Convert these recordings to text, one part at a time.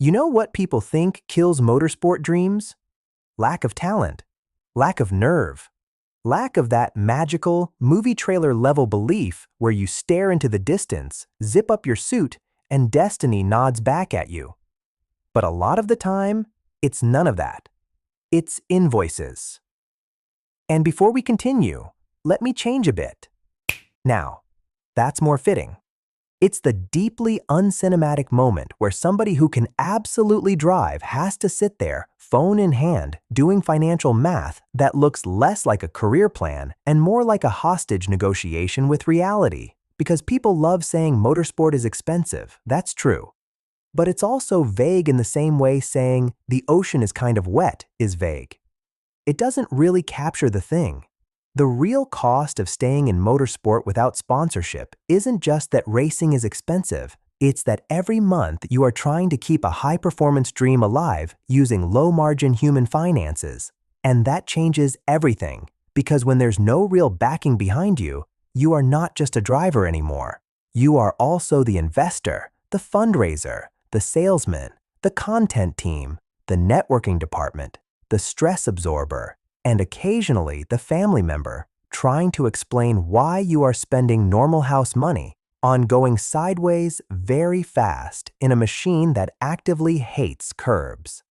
You know what people think kills motorsport dreams? Lack of talent, lack of nerve, lack of that magical, movie trailer level belief where you stare into the distance, zip up your suit, and destiny nods back at you. But a lot of the time, it's none of that. It's invoices. And before we continue, let me change a bit. Now, that's more fitting. It's the deeply uncinematic moment where somebody who can absolutely drive has to sit there, phone in hand, doing financial math that looks less like a career plan and more like a hostage negotiation with reality. Because people love saying motorsport is expensive, that's true. But it's also vague in the same way saying the ocean is kind of wet is vague. It doesn't really capture the thing. The real cost of staying in motorsport without sponsorship isn't just that racing is expensive, it's that every month you are trying to keep a high-performance dream alive using low-margin human finances. And that changes everything, because when there's no real backing behind you, you are not just a driver anymore. You are also the investor, the fundraiser, the salesman, the content team, the networking department, the stress absorber, and occasionally the family member trying to explain why you are spending normal house money on going sideways very fast in a machine that actively hates curbs.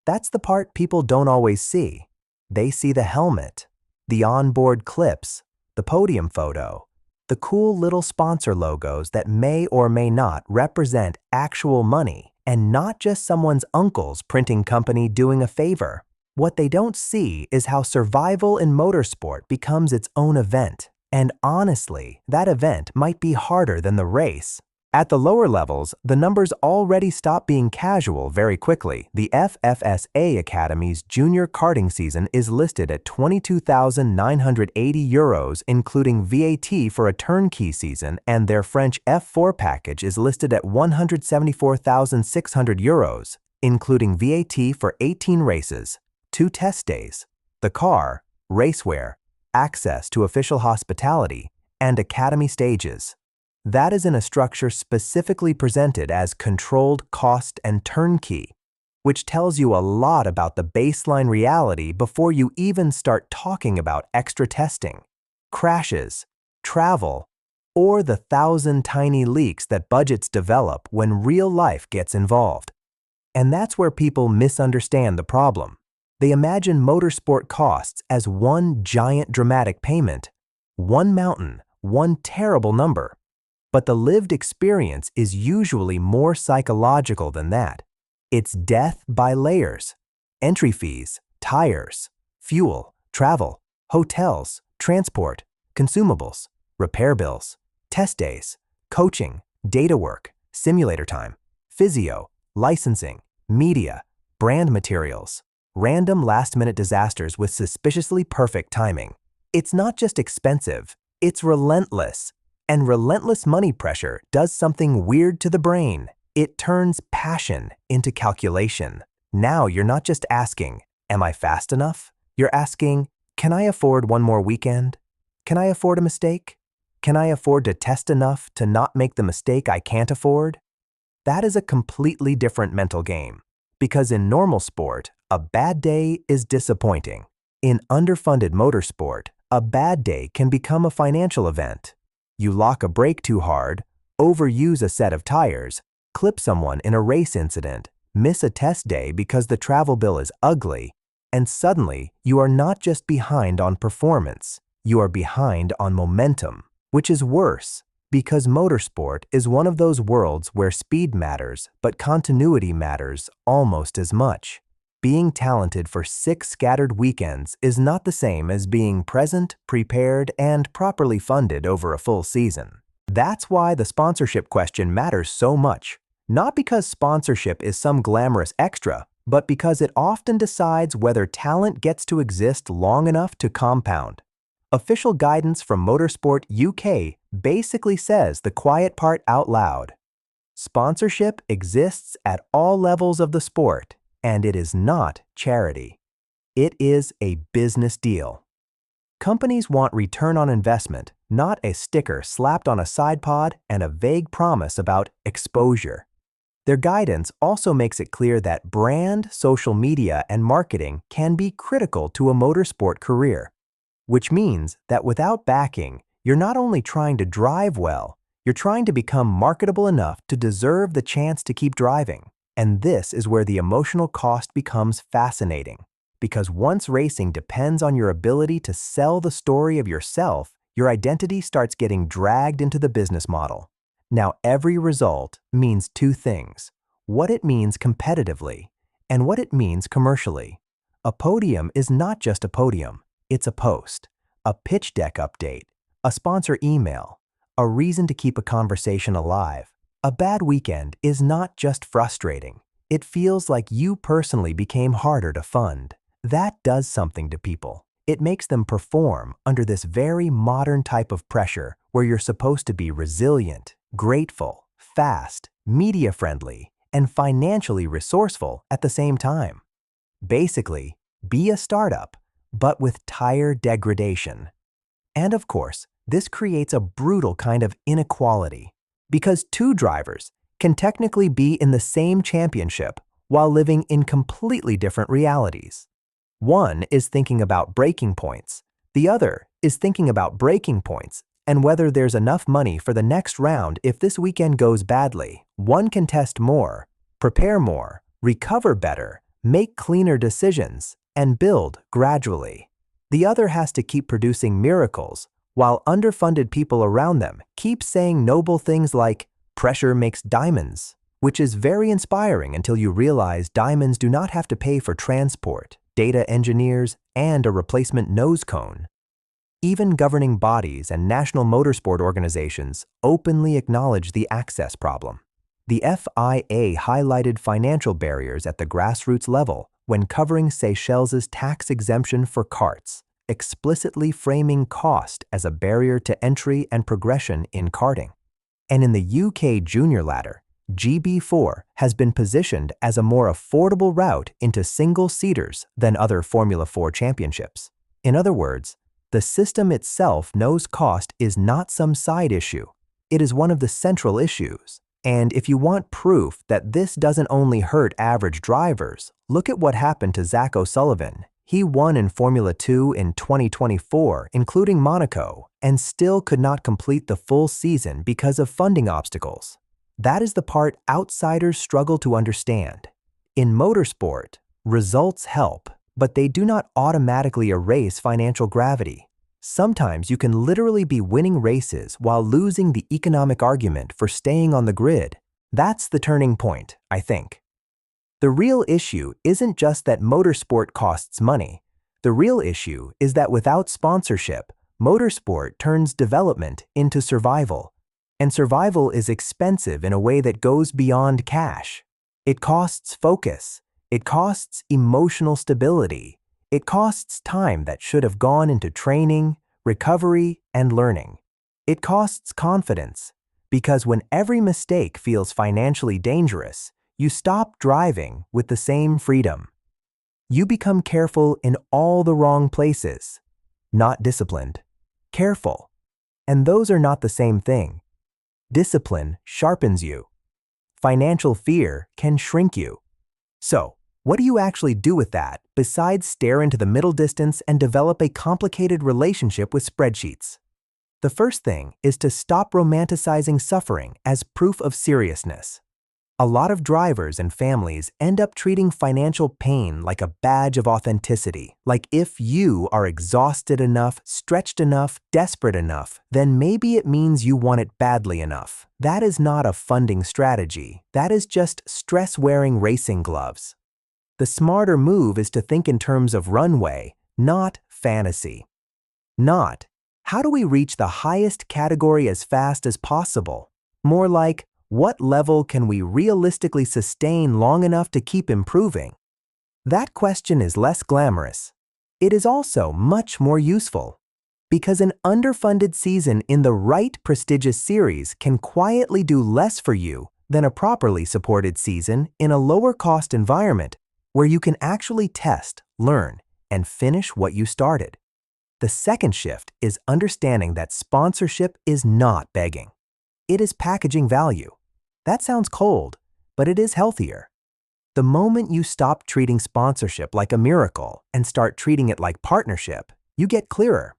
That's the part people don't always see. They see the helmet, the onboard clips, the podium photo, the cool little sponsor logos that may or may not represent actual money and not just someone's uncle's printing company doing a favor. What they don't see is how survival in motorsport becomes its own event. And honestly, that event might be harder than the race. At the lower levels, the numbers already stop being casual very quickly. The FFSA Academy's junior karting season is listed at €22,980, including VAT for a turnkey season, and their French F4 package is listed at €174,600, including VAT for 18 races. 2 test days, the car, racewear, access to official hospitality, and academy stages. That is in a structure specifically presented as controlled cost and turnkey, which tells you a lot about the baseline reality before you even start talking about extra testing, crashes, travel, or the 1,000 tiny leaks that budgets develop when real life gets involved. And that's where people misunderstand the problem. They imagine motorsport costs as one giant dramatic payment, one mountain, one terrible number. But the lived experience is usually more psychological than that. It's death by layers: entry fees, tires, fuel, travel, hotels, transport, consumables, repair bills, test days, coaching, data work, simulator time, physio, licensing, media, brand materials, random last-minute disasters with suspiciously perfect timing. It's not just expensive, it's relentless. And relentless money pressure does something weird to the brain. It turns passion into calculation. Now you're not just asking, am I fast enough? You're asking, can I afford one more weekend? Can I afford a mistake? Can I afford to test enough to not make the mistake I can't afford? That is a completely different mental game. Because in normal sport, a bad day is disappointing. In underfunded motorsport, a bad day can become a financial event. You lock a brake too hard, overuse a set of tires, clip someone in a race incident, miss a test day because the travel bill is ugly, and suddenly you are not just behind on performance, you are behind on momentum, which is worse because motorsport is one of those worlds where speed matters, but continuity matters almost as much. Being talented for 6 scattered weekends is not the same as being present, prepared, and properly funded over a full season. That's why the sponsorship question matters so much. Not because sponsorship is some glamorous extra, but because it often decides whether talent gets to exist long enough to compound. Official guidance from Motorsport UK basically says the quiet part out loud. Sponsorship exists at all levels of the sport, and it is not charity. It is a business deal. Companies want return on investment, not a sticker slapped on a side pod and a vague promise about exposure. Their guidance also makes it clear that brand, social media, and marketing can be critical to a motorsport career, which means that without backing, you're not only trying to drive well, you're trying to become marketable enough to deserve the chance to keep driving. And this is where the emotional cost becomes fascinating. Because once racing depends on your ability to sell the story of yourself, your identity starts getting dragged into the business model. Now, every result means two things: what it means competitively and what it means commercially. A podium is not just a podium, it's a post, a pitch deck update, a sponsor email, a reason to keep a conversation alive. A bad weekend is not just frustrating. It feels like you personally became harder to fund. That does something to people. It makes them perform under this very modern type of pressure where you're supposed to be resilient, grateful, fast, media-friendly, and financially resourceful at the same time. Basically, be a startup, but with tire degradation. And of course, this creates a brutal kind of inequality, because two drivers can technically be in the same championship while living in completely different realities. One is thinking about breaking points, the other is thinking about breaking points and whether there's enough money for the next round if this weekend goes badly. One can test more, prepare more, recover better, make cleaner decisions, and build gradually. The other has to keep producing miracles, while underfunded people around them keep saying noble things like, "Pressure makes diamonds," which is very inspiring until you realize diamonds do not have to pay for transport, data engineers, and a replacement nose cone. Even governing bodies and national motorsport organizations openly acknowledge the access problem. The FIA highlighted financial barriers at the grassroots level when covering Seychelles' tax exemption for karts, explicitly framing cost as a barrier to entry and progression in karting. And in the UK junior ladder, GB4 has been positioned as a more affordable route into single-seaters than other Formula 4 championships. In other words, the system itself knows cost is not some side issue. It is one of the central issues. And if you want proof that this doesn't only hurt average drivers, look at what happened to Zach O'Sullivan. He won in Formula 2 in 2024, including Monaco, and still could not complete the full season because of funding obstacles. That is the part outsiders struggle to understand. In motorsport, results help, but they do not automatically erase financial gravity. Sometimes you can literally be winning races while losing the economic argument for staying on the grid. That's the turning point, I think. The real issue isn't just that motorsport costs money. The real issue is that without sponsorship, motorsport turns development into survival. And survival is expensive in a way that goes beyond cash. It costs focus. It costs emotional stability. It costs time that should have gone into training, recovery, and learning. It costs confidence, because when every mistake feels financially dangerous, you stop driving with the same freedom. You become careful in all the wrong places. Not disciplined. Careful. And those are not the same thing. Discipline sharpens you. Financial fear can shrink you. So, what do you actually do with that besides stare into the middle distance and develop a complicated relationship with spreadsheets? The first thing is to stop romanticizing suffering as proof of seriousness. A lot of drivers and families end up treating financial pain like a badge of authenticity. Like if you are exhausted enough, stretched enough, desperate enough, then maybe it means you want it badly enough. That is not a funding strategy. That is just stress-wearing racing gloves. The smarter move is to think in terms of runway, not fantasy. Not, how do we reach the highest category as fast as possible? More like, what level can we realistically sustain long enough to keep improving? That question is less glamorous. It is also much more useful, because an underfunded season in the right prestigious series can quietly do less for you than a properly supported season in a lower-cost environment where you can actually test, learn, and finish what you started. The second shift is understanding that sponsorship is not begging. It is packaging value. That sounds cold, but it is healthier. The moment you stop treating sponsorship like a miracle and start treating it like partnership, you get clearer.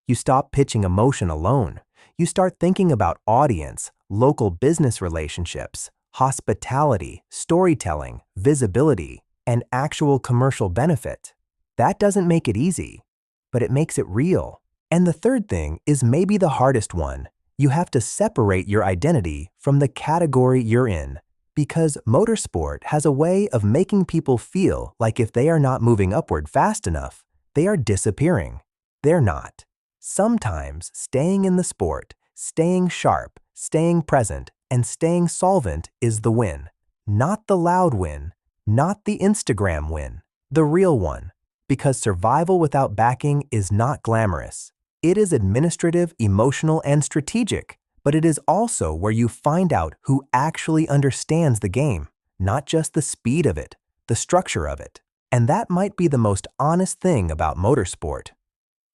You stop pitching emotion alone. You start thinking about audience, local business relationships, hospitality, storytelling, visibility, and actual commercial benefit. That doesn't make it easy, but it makes it real. And the third thing is maybe the hardest one. You have to separate your identity from the category you're in, because motorsport has a way of making people feel like if they are not moving upward fast enough, they are disappearing. They're not. Sometimes staying in the sport, staying sharp, staying present, and staying solvent is the win. Not the loud win, not the Instagram win, the real one. Because survival without backing is not glamorous. It is administrative, emotional, and strategic, but it is also where you find out who actually understands the game, not just the speed of it, the structure of it. And that might be the most honest thing about motorsport.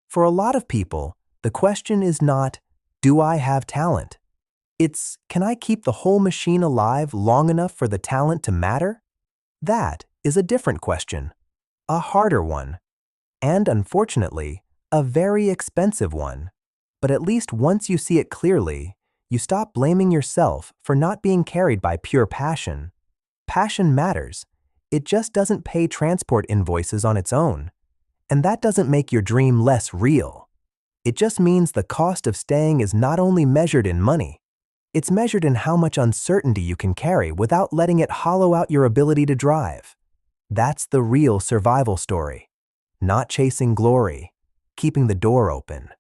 For a lot of people, the question is not, do I have talent? It's, can I keep the whole machine alive long enough for the talent to matter? That is a different question, a harder one, and unfortunately, a very expensive one. But at least once you see it clearly, you stop blaming yourself for not being carried by pure passion. Passion matters. It just doesn't pay transport invoices on its own. And that doesn't make your dream less real. It just means the cost of staying is not only measured in money, it's measured in how much uncertainty you can carry without letting it hollow out your ability to drive. That's the real survival story. Not chasing glory, keeping the door open.